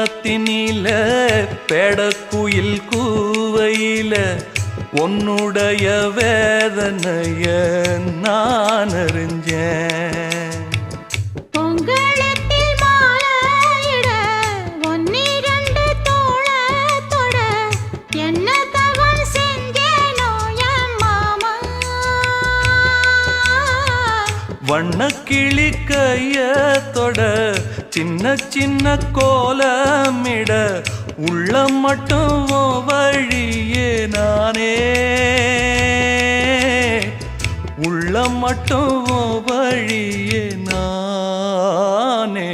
மரத்தினில பேடக்குயில் கூவையில உன்னுடைய வேதனைய நான் அறிஞ்சேன். வண்ணக்கிளி கையத்தொட சின்ன சின்ன கோலமிட உள்ள மட்டும் வழியே நானே உள்ள மட்டும் வழியே நானே.